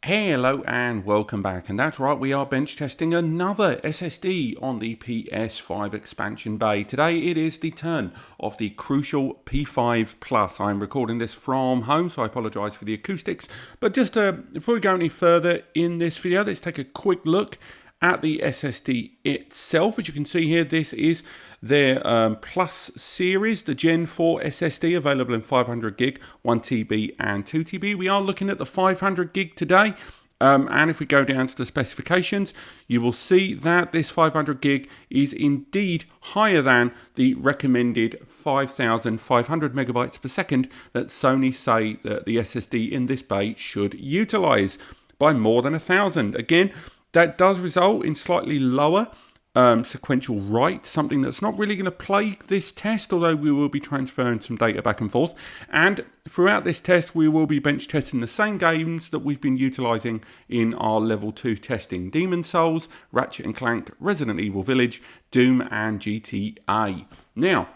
Hello and welcome back, and that's right, we are bench testing another SSD on the PS5 expansion bay. Today it is the turn of the Crucial P5 Plus. I'm recording this from home, so I apologise for the acoustics, but just before we go any further in this video, let's take a quick look at the SSD itself. As you can see here, this is their Plus series, the Gen 4 SSD, available in 500 gig, 1 TB and 2 TB. We are looking at the 500 gig today. And if we go down to the specifications, you will see that this 500 gig is indeed higher than the recommended 5,500 megabytes per second that Sony say that the SSD in this bay should utilize by more than 1,000. Again, that does result in slightly lower sequential write, something that's not really going to plague this test, although we will be transferring some data back and forth. And throughout this test, we will be bench testing the same games that we've been utilizing in our level 2 testing: Demon's Souls, Ratchet Clank, Resident Evil Village, Doom and GTA. Now,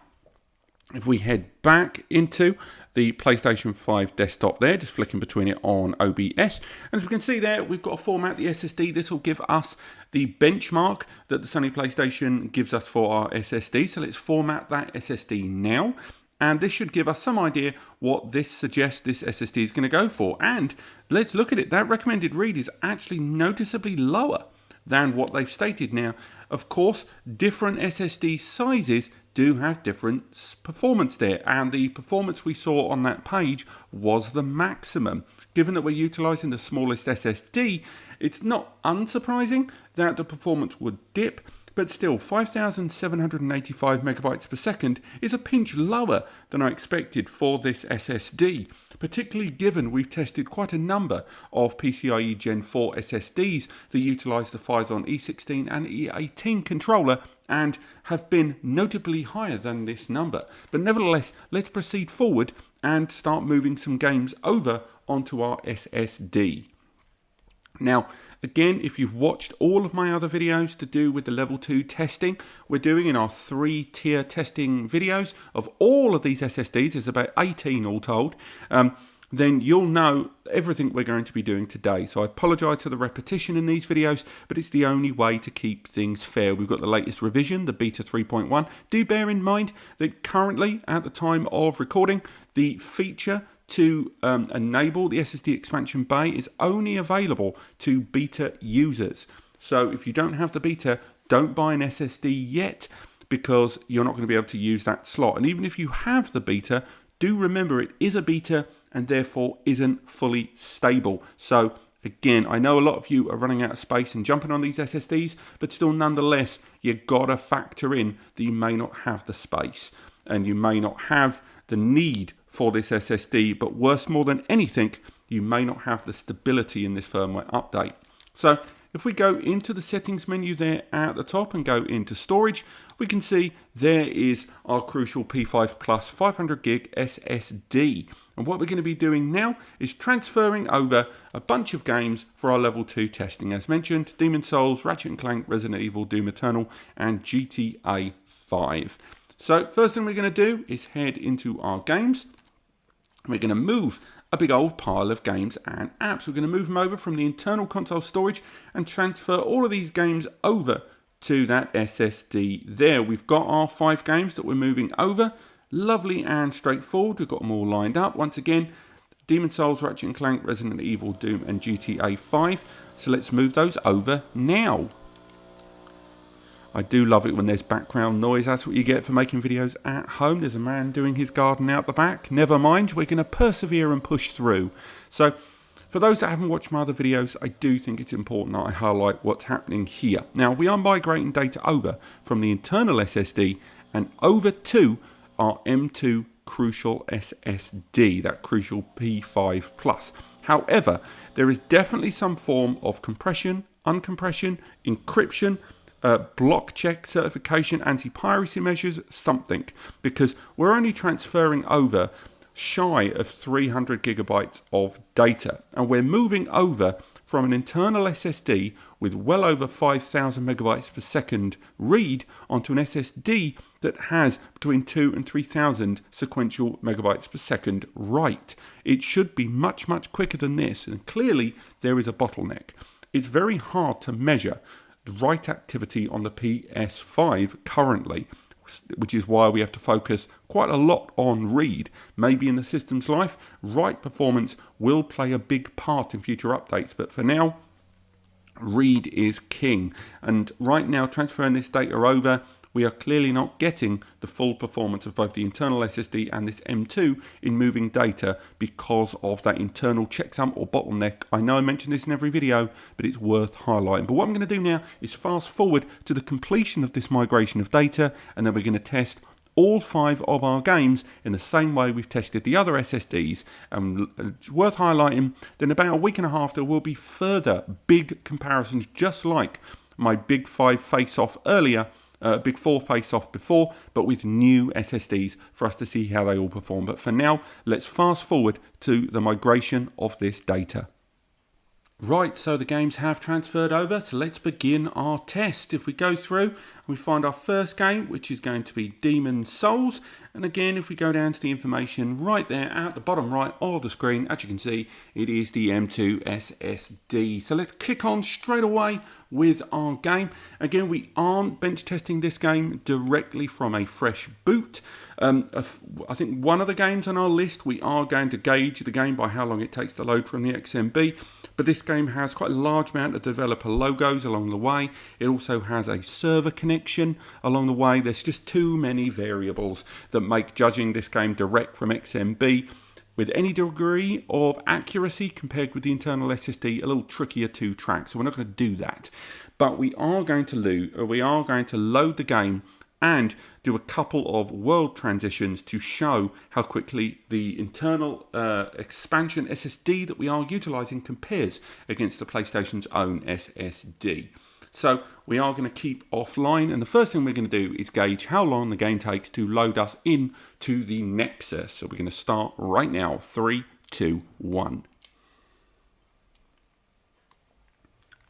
if we head back into the PlayStation 5 desktop there, just flicking between it on OBS, and as we can see there, we've got to format the SSD. This will give us the benchmark that the Sony PlayStation gives us for our SSD. So let's format that SSD now, and this should give us some idea what this suggests this SSD is going to go for. And let's look at it. That recommended read is actually noticeably lower than what they've stated. Now, of course, different SSD sizes do have different performance there, and the performance we saw on that page was the maximum. Given that we're utilizing the smallest SSD, it's not unsurprising that the performance would dip, but still 5,785 megabytes per second is a pinch lower than I expected for this SSD, particularly given we've tested quite a number of PCIe Gen 4 SSDs that utilize the Phison E16 and E18 controller and have been notably higher than this number. But nevertheless, let's proceed forward and start moving some games over onto our SSD. Now, again, if you've watched all of my other videos to do with the level 2 testing we're doing in our 3-tier testing videos of all of these SSDs, there's about 18 all told, then you'll know everything we're going to be doing today. So I apologise for the repetition in these videos, but it's the only way to keep things fair. We've got the latest revision, the Beta 3.1. Do bear in mind that currently, at the time of recording, the feature to enable the SSD expansion bay is only available to beta users. So if you don't have the beta, don't buy an SSD yet, because you're not going to be able to use that slot. And even if you have the beta, do remember it is a beta and therefore isn't fully stable. So again, I know a lot of you are running out of space and jumping on these SSDs, but still nonetheless, you gotta factor in that you may not have the space and you may not have the need for this SSD, but worse more than anything, you may not have the stability in this firmware update. So if we go into the settings menu there at the top and go into storage, we can see there is our Crucial P5 Plus 500 gig SSD. And what we're going to be doing now is transferring over a bunch of games for our level 2 testing. As mentioned, Demon's Souls, Ratchet Clank, Resident Evil, Doom Eternal, and GTA 5. So first thing we're going to do is head into our games. We're going to move a big old pile of games and apps. We're going to move them over from the internal console storage and transfer all of these games over to that SSD there. We've got our 5 games that we're moving over. Lovely and straightforward. We've got them all lined up. Once again, Demon's Souls, Ratchet Clank, Resident Evil, Doom and GTA 5. So let's move those over now. I do love it when there's background noise. That's what you get for making videos at home. There's a man doing his garden out the back. Never mind, we're going to persevere and push through. So for those that haven't watched my other videos, I do think it's important that I highlight what's happening here. Now, we are migrating data over from the internal SSD and over to our M.2 Crucial SSD, that Crucial P5 Plus. However, there is definitely some form of compression, uncompression, encryption, block check certification, anti-piracy measures, something, because we're only transferring over shy of 300 gigabytes of data, and we're moving over from an internal SSD with well over 5,000 megabytes per second read onto an SSD that has between 2 and 3,000 sequential megabytes per second write. It should be much, much quicker than this, and clearly there is a bottleneck. It's very hard to measure the write activity on the PS5 currently, which is why we have to focus quite a lot on read. Maybe in the system's life, write performance will play a big part in future updates, but for now, read is king. And right now, transferring this data over, we are clearly not getting the full performance of both the internal SSD and this M2 in moving data because of that internal checksum or bottleneck. I know I mention this in every video, but it's worth highlighting. But what I'm going to do now is fast forward to the completion of this migration of data, and then we're going to test all 5 of our games in the same way we've tested the other SSDs. It's worth highlighting that in about a week and a half there will be further big comparisons, just like my Big 5 face-off earlier, Big 4 face-off before, but with new SSDs for us to see how they all perform. But for now, let's fast forward to the migration of this data. Right, so the games have transferred over, so let's begin our test. If we go through, we find our first game, which is going to be Demon's Souls. And again, if we go down to the information right there at the bottom right of the screen, as you can see, it is the M.2 SSD. So let's kick on straight away with our game. Again, we aren't bench testing this game directly from a fresh boot. I think one of the games on our list, we are going to gauge the game by how long it takes to load from the XMB. But this game has quite a large amount of developer logos along the way. It also has a server connection along the way. There's just too many variables that make judging this game direct from XMB with any degree of accuracy compared with the internal SSD a little trickier to track. So we're not going to do that. But we are going to load the game and do a couple of world transitions to show how quickly the internal expansion SSD that we are utilizing compares against the PlayStation's own SSD. So we are going to keep offline, and the first thing we're going to do is gauge how long the game takes to load us in to the Nexus. So we're going to start right now. 3, 2, 1.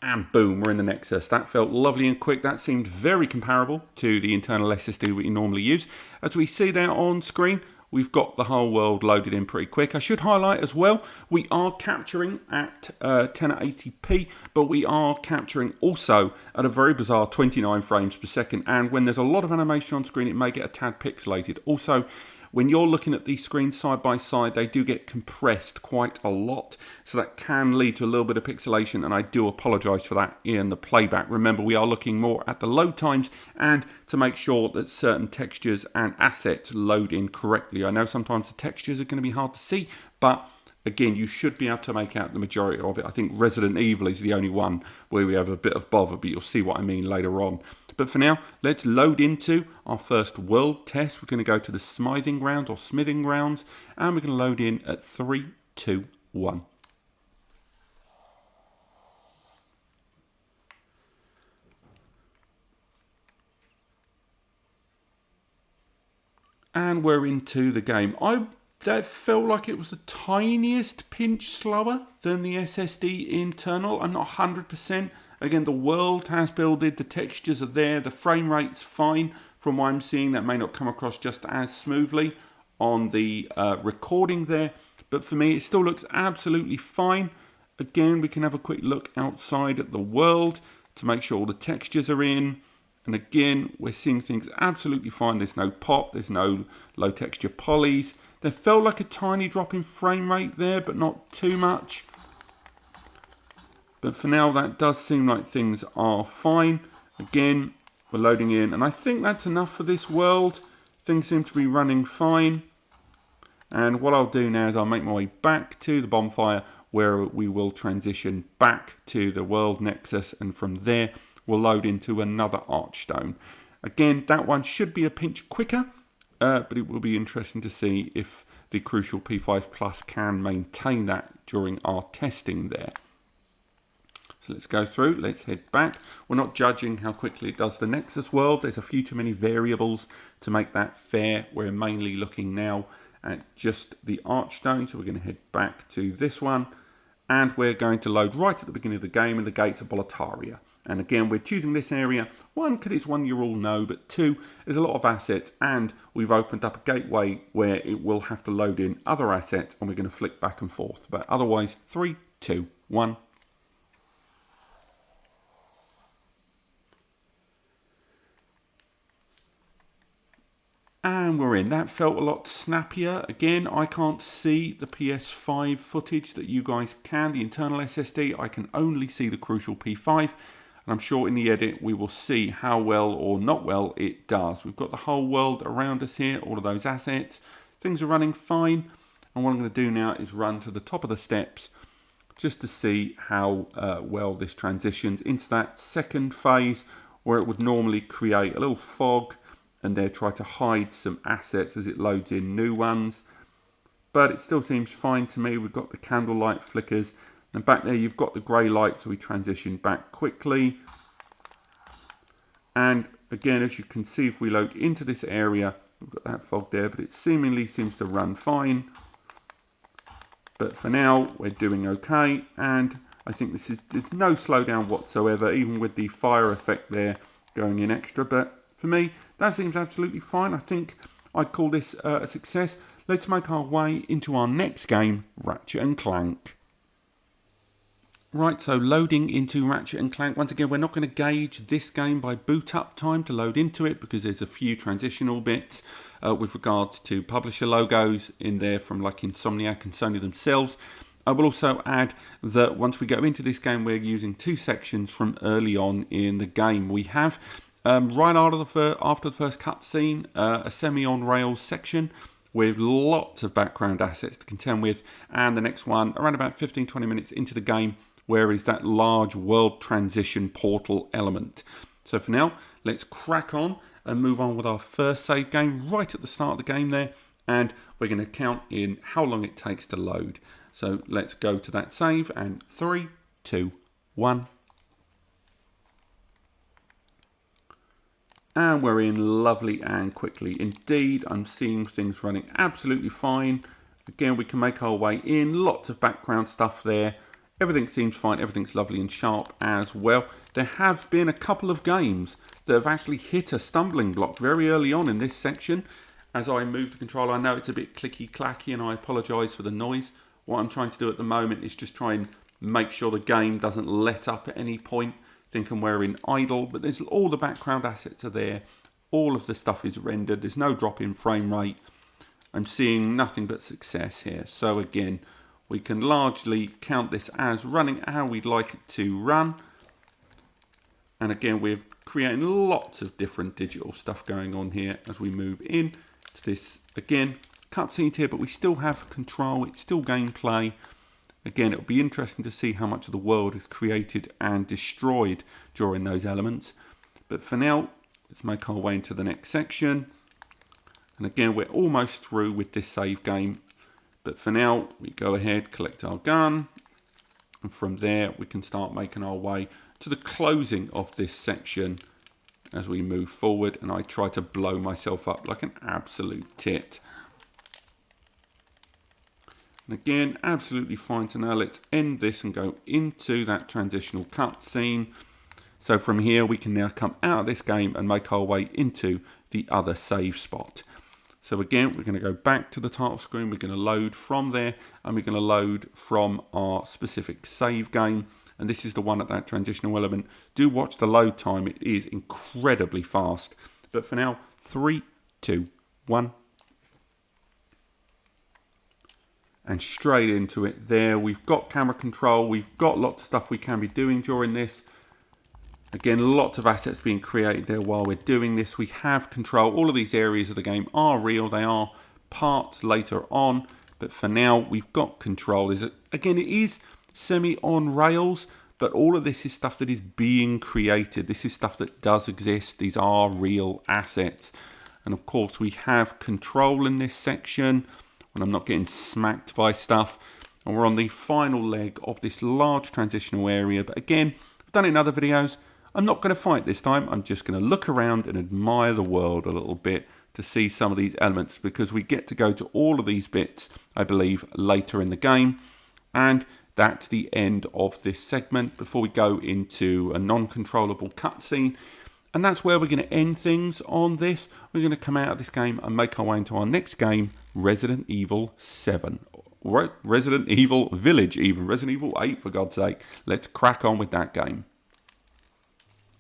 And boom, we're in the Nexus. That felt lovely and quick. That seemed very comparable to the internal SSD we normally use. As we see there on screen, we've got the whole world loaded in pretty quick. I should highlight as well, we are capturing at 1080p, but we are capturing also at a very bizarre 29 frames per second. And when there's a lot of animation on screen, it may get a tad pixelated. Also, when you're looking at these screens side by side, they do get compressed quite a lot. So that can lead to a little bit of pixelation, and I do apologize for that in the playback. Remember, we are looking more at the load times and to make sure that certain textures and assets load in correctly. I know sometimes the textures are going to be hard to see, but again, you should be able to make out the majority of it. I think Resident Evil is the only one where we have a bit of bother, but you'll see what I mean later on. But for now, let's load into our first world test. We're going to go to the smithing grounds or smithing grounds, and we're going to load in at 3, 2, 1. And we're into the game. That felt like it was the tiniest pinch slower than the SSD internal. I'm not 100%. Again, the world has builded, the textures are there, the frame rate's fine. From what I'm seeing, that may not come across just as smoothly on the recording there. But for me, it still looks absolutely fine. Again, we can have a quick look outside at the world to make sure all the textures are in. And again, we're seeing things absolutely fine. There's no pop, there's no low texture polys. There felt like a tiny drop in frame rate there, but not too much. But for now, that does seem like things are fine. Again, we're loading in, and I think that's enough for this world. Things seem to be running fine. And what I'll do now is I'll make my way back to the bonfire, where we will transition back to the world Nexus, and from there, we'll load into another archstone. Again, that one should be a pinch quicker, but it will be interesting to see if the Crucial P5 Plus can maintain that during our testing there. So let's go through, let's head back. We're not judging how quickly it does the Nexus world. There's a few too many variables to make that fair. We're mainly looking now at just the archstone. So we're going to head back to this one. and we're going to load right at the beginning of the game in the gates of Boletaria. And again, we're choosing this area, one, because it's one you all know, but two, there's a lot of assets, and we've opened up a gateway where it will have to load in other assets, and we're going to flick back and forth. But otherwise, 3, 2, 1. And we're in. That felt a lot snappier. Again, I can't see the PS5 footage that you guys can. The internal SSD, I can only see the Crucial P5. And I'm sure in the edit we will see how well or not well it does. We've got the whole world around us here, all of those assets. Things are running fine. And what I'm going to do now is run to the top of the steps just to see how well this transitions into that second phase where it would normally create a little fog and then try to hide some assets as it loads in new ones. But it still seems fine to me. We've got the candlelight flickers, and back there you've got the grey light, so we transition back quickly. And again, as you can see, if we load into this area, we've got that fog there, but it seemingly seems to run fine. But for now, we're doing okay, and I think there's no slowdown whatsoever, even with the fire effect there going in extra. But for me, that seems absolutely fine. I think I'd call this a success. Let's make our way into our next game, Ratchet & Clank. Right, so loading into Ratchet & Clank. Once again, we're not going to gauge this game by boot up time to load into it because there's a few transitional bits with regards to publisher logos in there from like Insomniac and Sony themselves. I will also add that once we go into this game, we're using two sections from early on in the game. We have right after the first cutscene, a semi-on-rails section with lots of background assets to contend with, and the next one around about 15-20 minutes into the game, where is that large world transition portal element. So for now, let's crack on and move on with our first save game right at the start of the game there, and we're going to count in how long it takes to load. So let's go to that save, and 3, 2, 1. And we're in lovely and quickly indeed. I'm seeing things running absolutely fine. Again, we can make our way in. Lots of background stuff there. Everything seems fine. Everything's lovely and sharp as well. There have been a couple of games that have actually hit a stumbling block very early on in this section. As I move the controller, I know it's a bit clicky-clacky and I apologise for the noise. What I'm trying to do at the moment is just try and make sure the game doesn't let up at any point. Thinking we're in idle, but there's all the background assets are there. All of the stuff is rendered. There's no drop in frame rate. I'm seeing nothing but success here. So again, we can largely count this as running how we'd like it to run. And again, we're creating lots of different digital stuff going on here as we move in to this, again, cutscenes here, but we still have control. It's still gameplay. Again, it'll be interesting to see how much of the world is created and destroyed during those elements. But for now, let's make our way into the next section. And again, we're almost through with this save game. But for now, we go ahead, collect our gun. And from there, we can start making our way to the closing of this section as we move forward. And I try to blow myself up like an absolute tit. And again, absolutely fine. So now let's end this and go into that transitional cutscene. So from here, we can now come out of this game and make our way into the other save spot. So again, we're going to go back to the title screen. We're going to load from there, and we're going to load from our specific save game. And this is the one at that transitional element. Do watch the load time. It is incredibly fast. But for now, 3, 2, 1. And straight into it there. We've got camera control. We've got lots of stuff we can be doing during this. Again, lots of assets being created there while we're doing this. We have control. All of these areas of the game are real. They are parts later on. But for now, we've got control. Again, it is semi-on rails. But all of this is stuff that is being created. This is stuff that does exist. These are real assets. And of course, we have control in this section. And I'm not getting smacked by stuff. And we're on the final leg of this large transitional area. But again, I've done it in other videos. I'm not going to fight this time. I'm just going to look around and admire the world a little bit to see some of these elements, because we get to go to all of these bits, I believe, later in the game. And that's the end of this segment before we go into a non-controllable cutscene. And that's where we're going to end things on this. We're going to come out of this game and make our way into our next game, Resident Evil 7. Right, Resident Evil Village even. Resident Evil 8, for God's sake. Let's crack on with that game.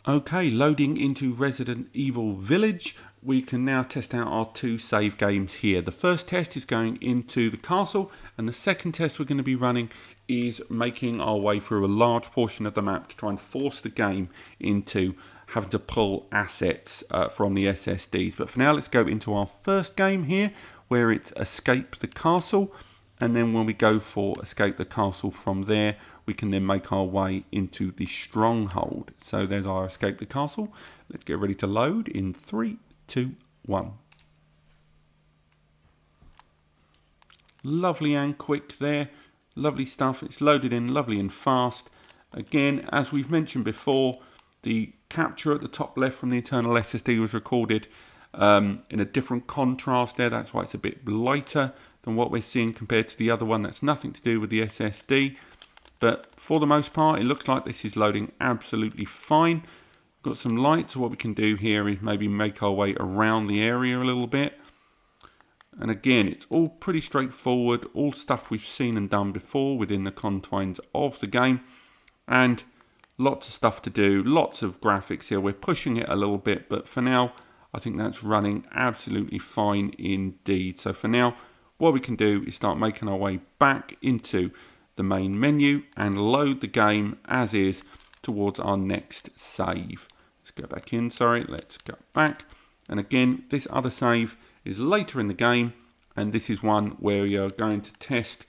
Okay, loading into Resident Evil Village. We can now test out our 2 save games here. The first test is going into the castle, and the second test we're going to be running is making our way through a large portion of the map to try and force the game into having to pull assets from the SSDs. But for now, let's go into our first game here, where it's Escape the Castle. And then when we go for Escape the Castle from there, we can then make our way into the Stronghold. So there's our Escape the Castle. Let's get ready to load in 3, 2, 1. Lovely and quick there. Lovely stuff. It's loaded in lovely and fast. Again, as we've mentioned before, the capture at the top left from the internal SSD was recorded in a different contrast there. That's why it's a bit lighter than what we're seeing compared to the other one. That's nothing to do with the SSD. But for the most part, it looks like this is loading absolutely fine. Got some light, so what we can do here is maybe make our way around the area a little bit. And again, it's all pretty straightforward, all stuff we've seen and done before within the confines of the game. And lots of stuff to do, lots of graphics here. We're pushing it a little bit, but for now, I think that's running absolutely fine indeed. So for now, what we can do is start making our way back into the main menu and load the game as is towards our next save. Let's go back in, let's go back. And again, this other save is later in the game, and this is one where you're going to test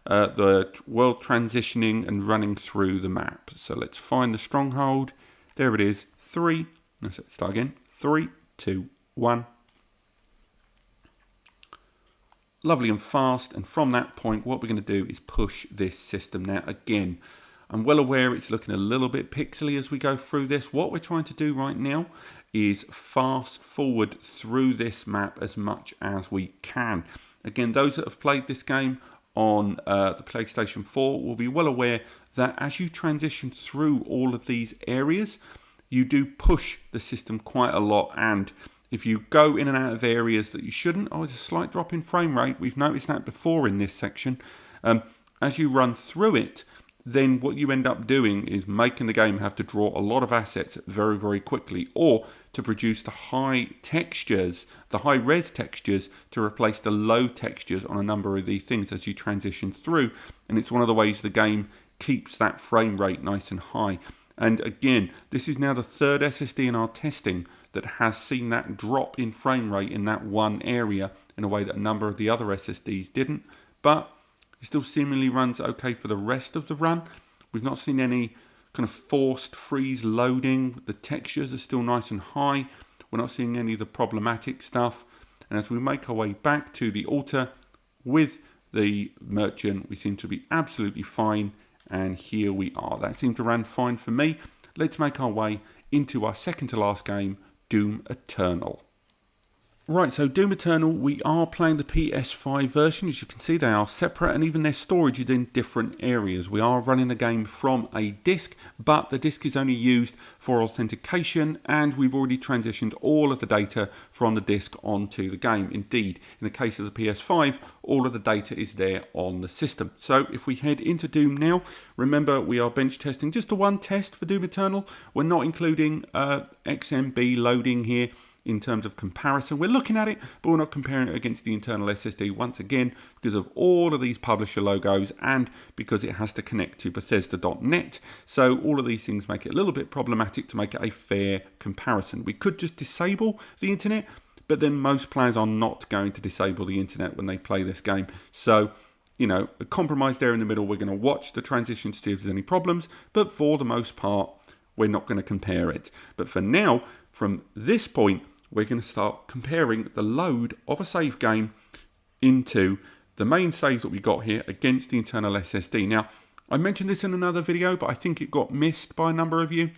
the world transitioning and running through the map. So let's find the Stronghold. There it is. 3, let's start again. 3, 2, 1. Lovely and fast, and from that point what we're going to do is push this system. Now again, I'm well aware it's looking a little bit pixely as we go through this. What we're trying to do right now is fast forward through this map as much as we can. Again, those that have played this game on the PlayStation 4 will be well aware that as you transition through all of these areas, you do push the system quite a lot, and if you go in and out of areas that you shouldn't, there's a slight drop in frame rate. We've noticed that before in this section. As you run through it, then what you end up doing is making the game have to draw a lot of assets very, very quickly, or to produce the high textures, the high res textures, to replace the low textures on a number of these things as you transition through. And it's one of the ways the game keeps that frame rate nice and high. And again, this is now the 3rd SSD in our testing that has seen that drop in frame rate in that one area in a way that a number of the other SSDs didn't. But it still seemingly runs okay for the rest of the run. We've not seen any kind of forced freeze loading. The textures are still nice and high. We're not seeing any of the problematic stuff. And as we make our way back to the altar with the merchant, we seem to be absolutely fine. And here we are. That seemed to run fine for me. Let's make our way into our second to last game, Doom Eternal. Right, so Doom Eternal, we are playing the PS5 version. As you can see, they are separate, and even their storage is in different areas. We are running the game from a disc, but the disc is only used for authentication, and we've already transitioned all of the data from the disc onto the game. Indeed, in the case of the PS5, all of the data is there on the system. So if we head into Doom now, remember we are bench testing just the one test for Doom Eternal. We're not including XMB loading here. In terms of comparison, we're looking at it, but we're not comparing it against the internal SSD once again because of all of these publisher logos and because it has to connect to Bethesda.net. So all of these things make it a little bit problematic to make it a fair comparison. We could just disable the internet, but then most players are not going to disable the internet when they play this game. So, you know, a compromise there in the middle. We're going to watch the transition to see if there's any problems, but for the most part, we're not going to compare it. But for now, from this point, we're going to start comparing the load of a save game into the main save that we got here against the internal SSD. Now, I mentioned this in another video, but I think it got missed by a number of you.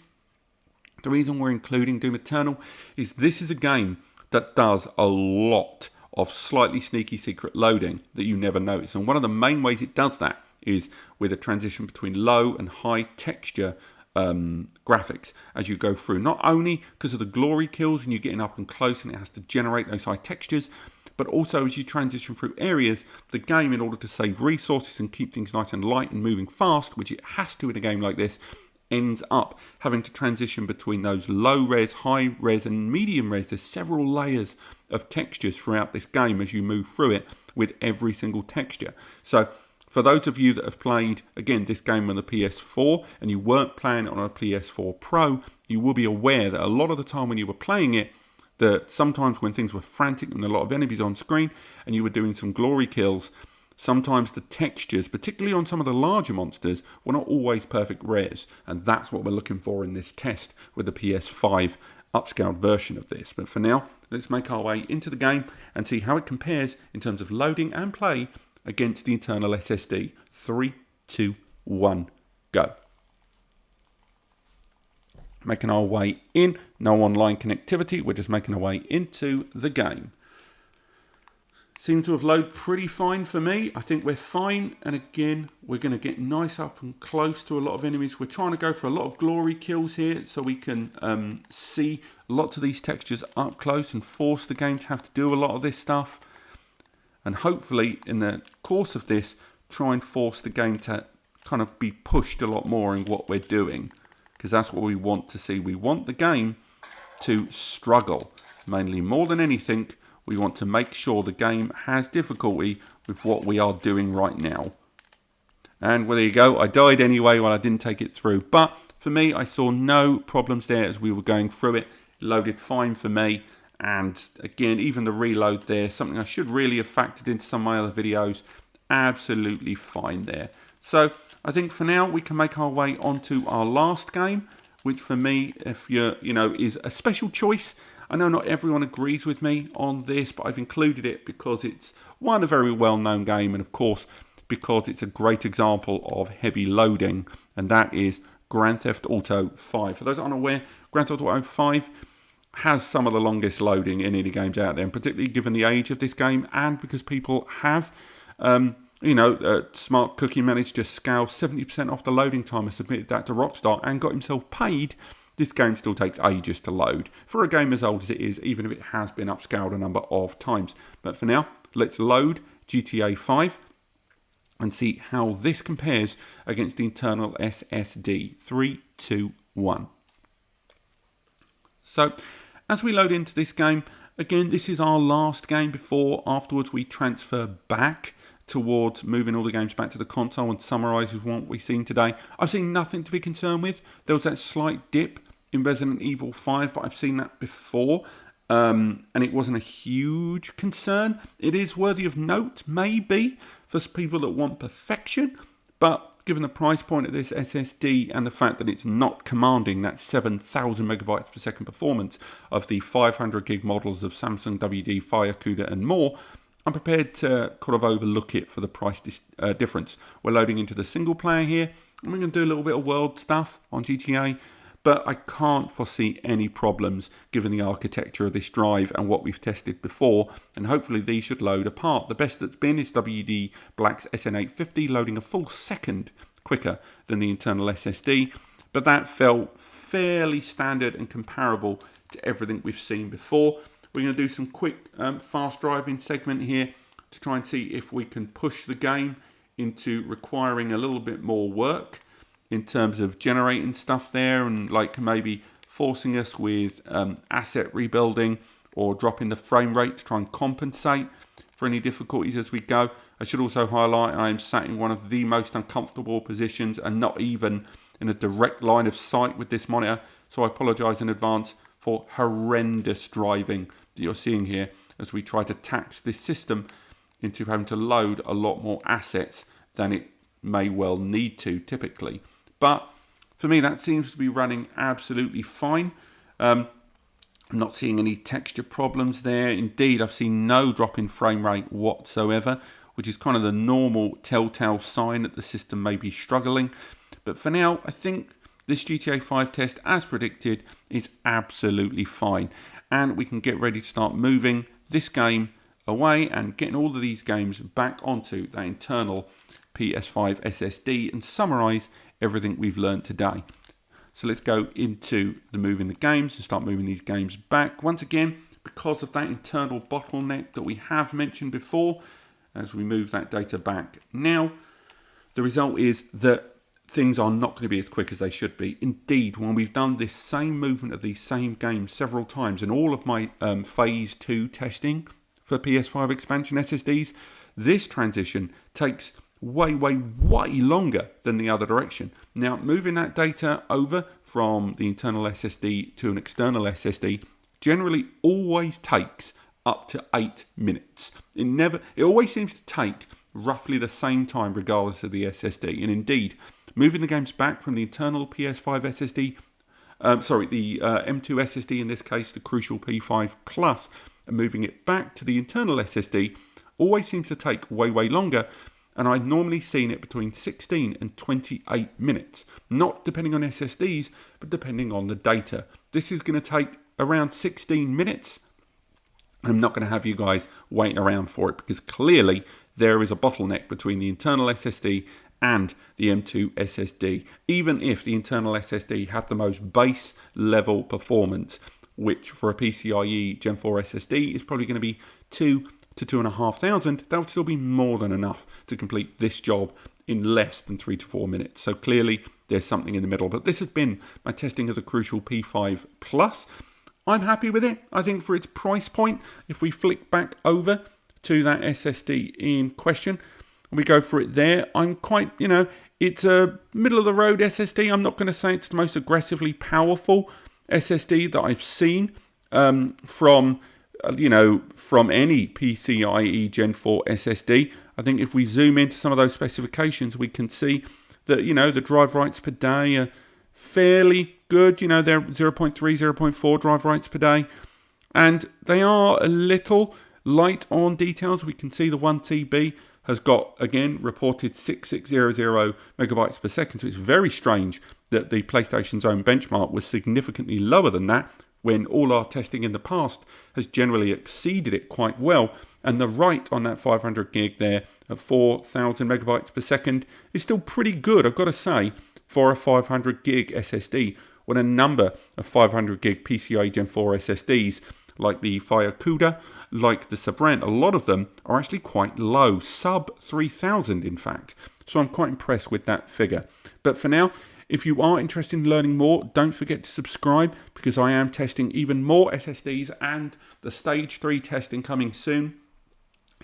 The reason we're including Doom Eternal is this is a game that does a lot of slightly sneaky secret loading that you never notice. And one of the main ways it does that is with a transition between low and high texture graphics as you go through. Not only because of the glory kills and you're getting up and close and it has to generate those high textures, but also as you transition through areas, the game, in order to save resources and keep things nice and light and moving fast, which it has to in a game like this, ends up having to transition between those low res, high res and medium res. There's several layers of textures throughout this game as you move through it with every single texture. So for those of you that have played, again, this game on the PS4 and you weren't playing it on a PS4 Pro, you will be aware that a lot of the time when you were playing it, that sometimes when things were frantic and a lot of enemies on screen and you were doing some glory kills, sometimes the textures, particularly on some of the larger monsters, were not always perfect res. And that's what we're looking for in this test with the PS5 upscaled version of this. But for now, let's make our way into the game and see how it compares in terms of loading and play against the internal SSD. 3, 2, 1, go. Making our way in, no online connectivity, we're just making our way into the game. Seems to have loaded pretty fine for me. I think we're fine, and again, we're going to get nice up and close to a lot of enemies. We're trying to go for a lot of glory kills here so we can see lots of these textures up close and force the game to have to do a lot of this stuff. And hopefully, in the course of this, try and force the game to kind of be pushed a lot more in what we're doing. Because that's what we want to see. We want the game to struggle. Mainly, more than anything, we want to make sure the game has difficulty with what we are doing right now. And well, there you go. I died anyway while I didn't take it through. But for me, I saw no problems there as we were going through it. It loaded fine for me. And again, even the reload there, something I should really have factored into some of my other videos, absolutely fine there. So I think for now we can make our way onto our last game, which for me, if you're, is a special choice. I know not everyone agrees with me on this, but I've included it because it's one, a very well-known game, and of course because it's a great example of heavy loading, and that is Grand Theft Auto 5. For those unaware, Grand Theft Auto 5 has some of the longest loading in any games out there, and particularly given the age of this game, and because people have Smart Cookie managed to scale 70% off the loading time and submitted that to Rockstar and got himself paid. This game still takes ages to load for a game as old as it is, even if it has been upscaled a number of times. But for now, let's load GTA 5 and see how this compares against the internal SSD. 3, 2, 1. So, as we load into this game, again, this is our last game before afterwards we transfer back towards moving all the games back to the console and summarises what we've seen today. I've seen nothing to be concerned with. There was that slight dip in Resident Evil 5, but I've seen that before, and it wasn't a huge concern. It is worthy of note, maybe, for people that want perfection, but given the price point of this SSD and the fact that it's not commanding that 7,000 megabytes per second performance of the 500 gig models of Samsung WD, Fire, CUDA and more, I'm prepared to kind of overlook it for the price difference. We're loading into the single player here, and we're going to do a little bit of world stuff on GTA, but I can't foresee any problems given the architecture of this drive and what we've tested before, and hopefully these should load apart. The best that's been is WD Black's SN850 loading a full second quicker than the internal SSD, but that felt fairly standard and comparable to everything we've seen before. We're going to do some quick fast driving segment here to try and see if we can push the game into requiring a little bit more work in terms of generating stuff there, and like maybe forcing us with asset rebuilding or dropping the frame rate to try and compensate for any difficulties as we go. I should also highlight I am sat in one of the most uncomfortable positions and not even in a direct line of sight with this monitor, so I apologise in advance for horrendous driving that you're seeing here as we try to tax this system into having to load a lot more assets than it may well need to typically. But for me, that seems to be running absolutely fine. I'm not seeing any texture problems there. Indeed, I've seen no drop in frame rate whatsoever, which is kind of the normal telltale sign that the system may be struggling. But for now, I think this GTA 5 test, as predicted, is absolutely fine. And we can get ready to start moving this game away and getting all of these games back onto that internal PS5 SSD and summarize everything we've learned today. So let's go into the moving the games and start moving these games back. Once again, because of that internal bottleneck that we have mentioned before, as we move that data back now, the result is that things are not going to be as quick as they should be. Indeed, when we've done this same movement of these same games several times in all of my phase 2 testing for PS5 expansion SSDs, this transition takes way longer than the other direction. Now, moving that data over from the internal SSD to an external SSD generally always takes up to 8 minutes. It always seems to take roughly the same time regardless of the SSD. And indeed, moving the games back from the internal PS5 SSD, the M.2 SSD in this case, the Crucial P5 Plus, and moving it back to the internal SSD always seems to take way longer. And I've normally seen it between 16 and 28 minutes, not depending on SSDs, but depending on the data. This is going to take around 16 minutes. I'm not going to have you guys waiting around for it because clearly there is a bottleneck between the internal SSD and the M.2 SSD. Even if the internal SSD had the most base level performance, which for a PCIe Gen 4 SSD is probably going to be 2,000 to 2,500, that would still be more than enough to complete this job in less than 3 to 4 minutes. So clearly there's something in the middle. But this has been my testing of the Crucial P5 Plus. I'm happy with it. I think for its price point, if we flick back over to that SSD in question, and we go for it there, I'm quite, it's a middle of the road SSD. I'm not going to say it's the most aggressively powerful SSD that I've seen from any PCIe Gen 4 SSD. I think if we zoom into some of those specifications, we can see that, the drive writes per day are fairly good. They're 0.3, 0.4 drive writes per day. And they are a little light on details. We can see the 1TB has got, again, reported 6600 megabytes per second. So it's very strange that the PlayStation's own benchmark was significantly lower than that, when all our testing in the past has generally exceeded it quite well. And the write on that 500 gig there at 4,000 megabytes per second is still pretty good, I've got to say, for a 500 gig SSD, when a number of 500 gig PCIe Gen 4 SSDs, like the Firecuda, like the Sabrent, a lot of them are actually quite low, sub 3,000 in fact. So I'm quite impressed with that figure. But for now, if you are interested in learning more, don't forget to subscribe, because I am testing even more SSDs and the Stage 3 testing coming soon.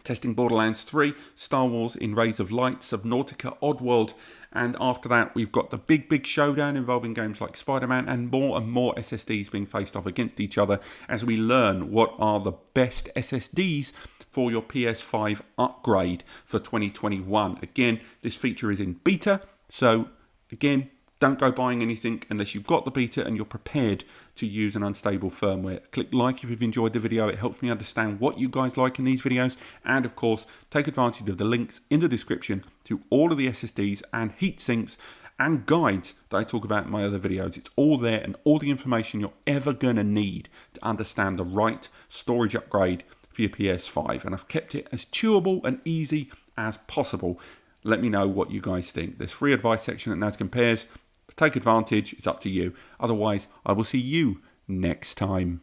Testing Borderlands 3, Star Wars in Rays of Light, Subnautica, Oddworld, and after that we've got the big showdown involving games like Spider-Man and more SSDs being faced off against each other as we learn what are the best SSDs for your PS5 upgrade for 2021. Again, this feature is in beta, so again, don't go buying anything unless you've got the beta and you're prepared to use an unstable firmware. Click like if you've enjoyed the video. It helps me understand what you guys like in these videos. And of course, take advantage of the links in the description to all of the SSDs and heat sinks and guides that I talk about in my other videos. It's all there and all the information you're ever going to need to understand the right storage upgrade for your PS5. And I've kept it as chewable and easy as possible. Let me know what you guys think. There's free advice section at NAS Compares. Take advantage, it's up to you. Otherwise, I will see you next time.